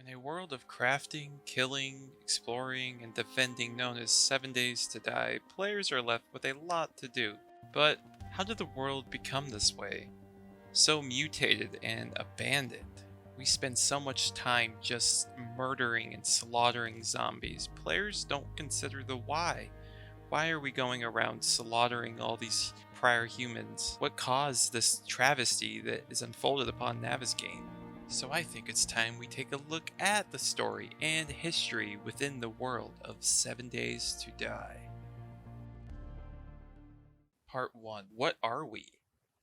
In a world of crafting, killing, exploring, and defending known as 7 Days to Die, players are left with a lot to do. But how did the world become this way? So mutated and abandoned. We spend so much time just murdering and slaughtering zombies. Players don't consider the why. Why are we going around slaughtering all these prior humans? What caused this travesty that is unfolded upon Navezgane? So I think it's time we take a look at the story and history within the world of 7 Days to Die. Part 1. What are we?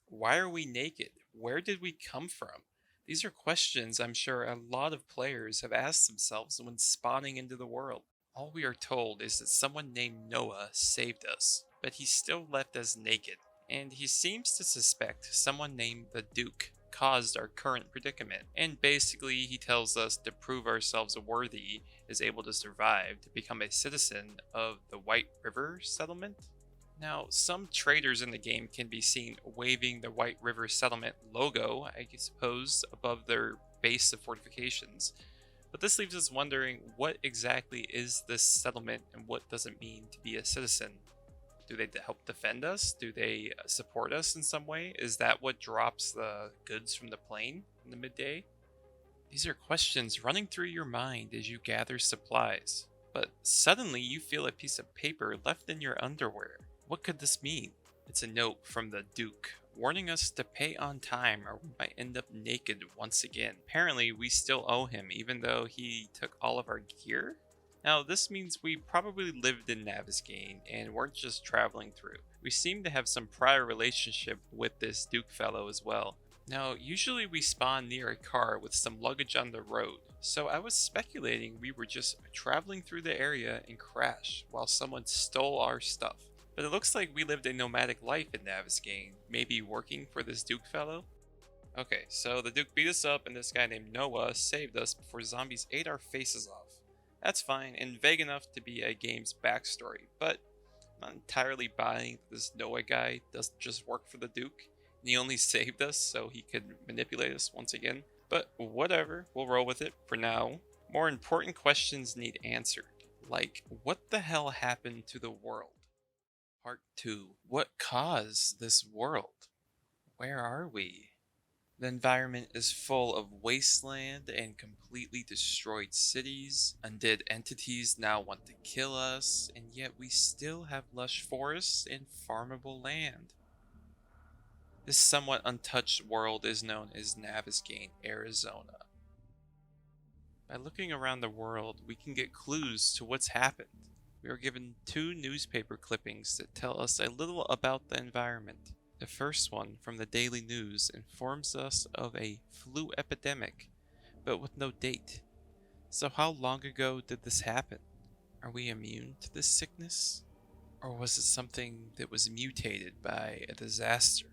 Why are we naked? Where did we come from? These are questions I'm sure a lot of players have asked themselves when spawning into the world. All we are told is that someone named Noah saved us, but he still left us naked, and he seems to suspect someone named the Duke caused our current predicament, and basically he tells us to prove ourselves worthy is able to survive to become a citizen of the White River settlement. Now, some traders in the game can be seen waving the White River Settlement logo, I suppose, above their base of fortifications. But this leaves us wondering, what exactly is this settlement and what does it mean to be a citizen? Do they help defend us? Do they support us in some way? Is that what drops the goods from the plane in the midday? These are questions running through your mind as you gather supplies. But suddenly you feel a piece of paper left in your underwear. What could this mean? It's a note from the Duke, warning us to pay on time or we might end up naked once again. Apparently, we still owe him even though he took all of our gear? Now, this means we probably lived in Navezgane and weren't just traveling through. We seem to have some prior relationship with this Duke fellow as well. Now, usually we spawn near a car with some luggage on the road, so I was speculating we were just traveling through the area and crashed while someone stole our stuff. But it looks like we lived a nomadic life in Navezgane, maybe working for this Duke fellow? Okay, so the Duke beat us up and this guy named Noah saved us before zombies ate our faces off. That's fine and vague enough to be a game's backstory, but I'm not entirely buying that this Noah guy doesn't just work for the Duke, and he only saved us so he could manipulate us once again. But whatever, we'll roll with it for now. More important questions need answered, like what the hell happened to the world? Part 2. What caused this world? Where are we? The environment is full of wasteland and completely destroyed cities. Undead entities now want to kill us, and yet we still have lush forests and farmable land. This somewhat untouched world is known as Navezgane, Arizona. By looking around the world, we can get clues to what's happened. We are given 2 newspaper clippings that tell us a little about the environment. The first one, from the Daily News, informs us of a flu epidemic, but with no date. So how long ago did this happen? Are we immune to this sickness? Or was it something that was mutated by a disaster?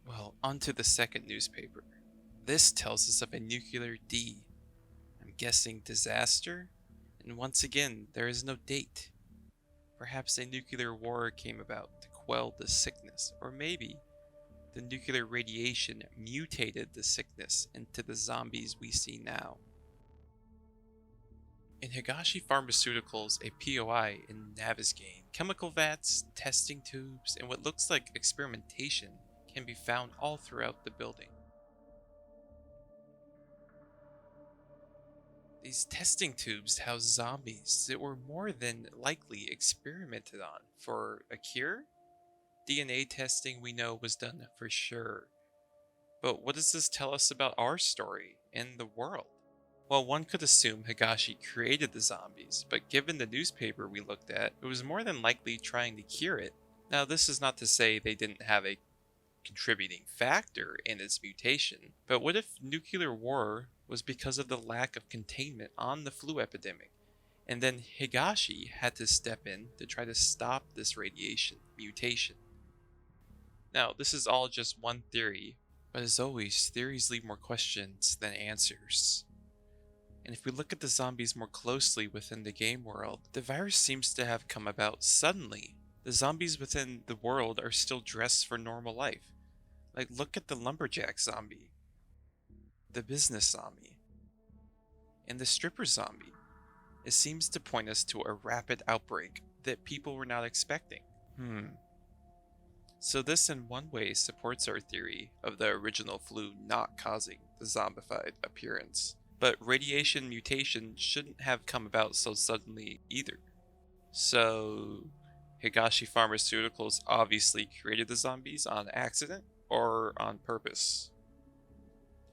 Well, onto the second newspaper. This tells us of a nuclear D. I'm guessing disaster? And once again, there is no date. Perhaps a nuclear war came about to quell the sickness, or maybe the nuclear radiation mutated the sickness into the zombies we see now. In Higashi Pharmaceuticals, a POI in Navezgane, chemical vats, testing tubes, and what looks like experimentation can be found all throughout the building. These testing tubes house zombies that were more than likely experimented on for a cure. DNA testing we know was done for sure. But what does this tell us about our story and the world? Well, one could assume Higashi created the zombies, but given the newspaper we looked at, it was more than likely trying to cure it. Now, this is not to say they didn't have a contributing factor in its mutation, but what if nuclear war was because of the lack of containment on the flu epidemic, and then Higashi had to step in to try to stop this radiation mutation? Now, this is all just one theory, but as always, theories leave more questions than answers. And if we look at the zombies more closely within the game world, the virus seems to have come about suddenly. The zombies within the world are still dressed for normal life. Like, look at the lumberjack zombie, the business zombie. And the stripper zombie, it seems to point us to a rapid outbreak that people were not expecting. So this in one way supports our theory of the original flu not causing the zombified appearance. But radiation mutation shouldn't have come about so suddenly either. So Higashi Pharmaceuticals obviously created the zombies on accident or on purpose.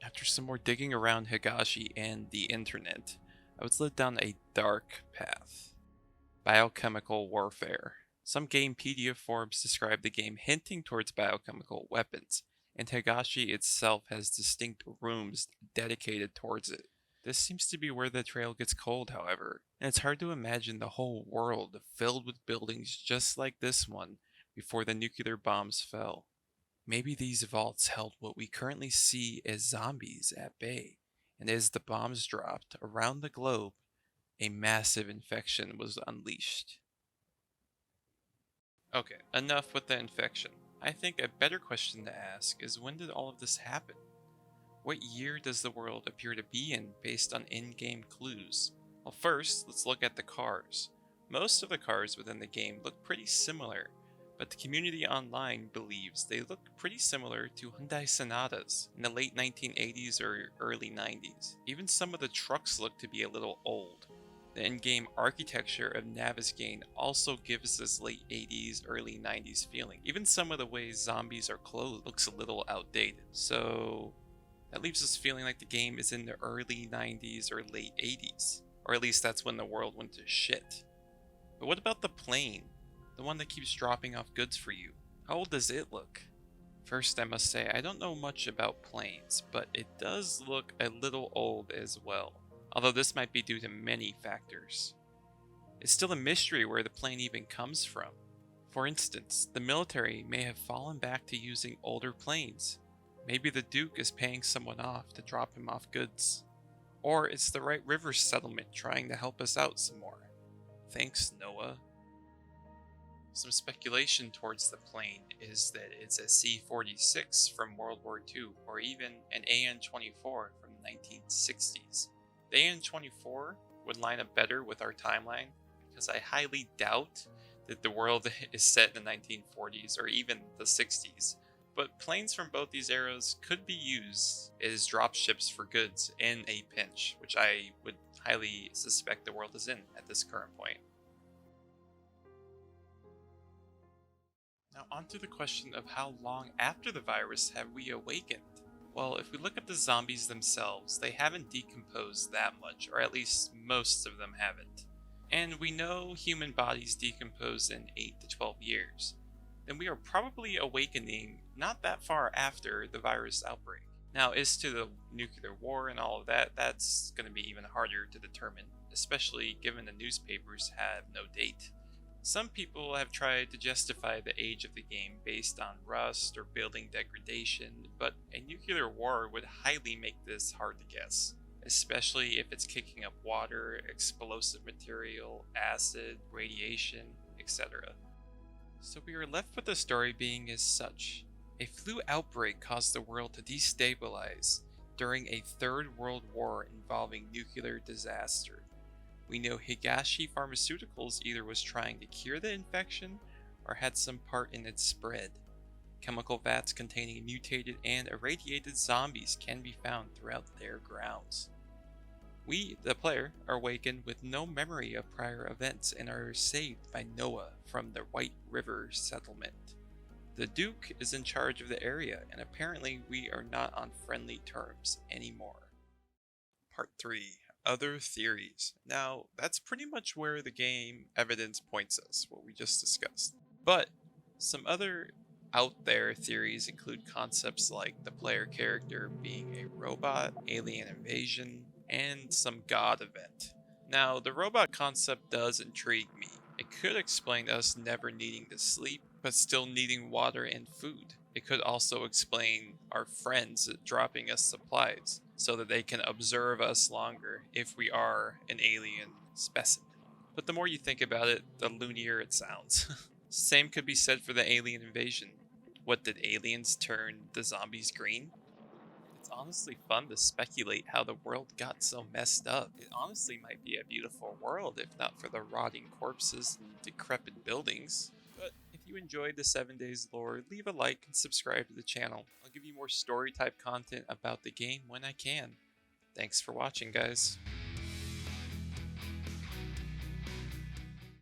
After some more digging around Higashi and the internet, I was led down a dark path. Biochemical warfare. Some Gamepedia forums describe the game hinting towards biochemical weapons, and Higashi itself has distinct rooms dedicated towards it. This seems to be where the trail gets cold, however, and it's hard to imagine the whole world filled with buildings just like this one before the nuclear bombs fell. Maybe these vaults held what we currently see as zombies at bay, and as the bombs dropped around the globe, a massive infection was unleashed. Okay, enough with the infection. I think a better question to ask is, when did all of this happen? What year does the world appear to be in based on in-game clues? Well, first, let's look at the cars. Most of the cars within the game look pretty similar, but the community online believes they look pretty similar to Hyundai Sonatas in the late 1980s or early 90s. Even some of the trucks look to be a little old. The in-game architecture of Navezgane also gives this late 80s, early 90s feeling. Even some of the ways zombies are clothed looks a little outdated. So that leaves us feeling like the game is in the early 90s or late 80s. Or at least that's when the world went to shit. But what about the plane? The one that keeps dropping off goods for you. How old does it look? First, I must say, I don't know much about planes, but it does look a little old as well. Although this might be due to many factors. It's still a mystery where the plane even comes from. For instance, the military may have fallen back to using older planes. Maybe the Duke is paying someone off to drop him off goods. Or it's the Right River settlement trying to help us out some more. Thanks, Noah. Some speculation towards the plane is that it's a C-46 from World War II, or even an AN-24 from the 1960s. The AN-24 would line up better with our timeline, because I highly doubt that the world is set in the 1940s or even the 60s. But planes from both these eras could be used as dropships for goods in a pinch, which I would highly suspect the world is in at this current point. Now onto the question of how long after the virus have we awakened? Well, if we look at the zombies themselves, they haven't decomposed that much, or at least most of them haven't. And we know human bodies decompose in 8 to 12 years. Then we are probably awakening not that far after the virus outbreak. Now, as to the nuclear war and all of that, that's going to be even harder to determine, especially given the newspapers have no date. Some people have tried to justify the age of the game based on rust or building degradation, but a nuclear war would highly make this hard to guess, especially if it's kicking up water, explosive material, acid, radiation, etc. So we are left with the story being as such. A flu outbreak caused the world to destabilize during a Third World War involving nuclear disaster. We know Higashi Pharmaceuticals either was trying to cure the infection or had some part in its spread. Chemical vats containing mutated and irradiated zombies can be found throughout their grounds. We, the player, are awakened with no memory of prior events and are saved by Noah from the White River settlement. The Duke is in charge of the area, and apparently we are not on friendly terms anymore. Part 3. Other theories. Now, that's pretty much where the game evidence points us, what we just discussed. But some other out there theories include concepts like the player character being a robot, alien invasion, and some god event. Now, the robot concept does intrigue me. It could explain us never needing to sleep, but still needing water and food. It could also explain our friends dropping us supplies, so that they can observe us longer if we are an alien specimen. But the more you think about it, the loonier it sounds. Same could be said for the alien invasion. What, did aliens turn the zombies green? It's honestly fun to speculate how the world got so messed up. It honestly might be a beautiful world if not for the rotting corpses and decrepit buildings. But if you enjoyed the 7 Days lore, leave a like and subscribe to the channel. I'll give you more story type content about the game when I can. Thanks for watching, guys.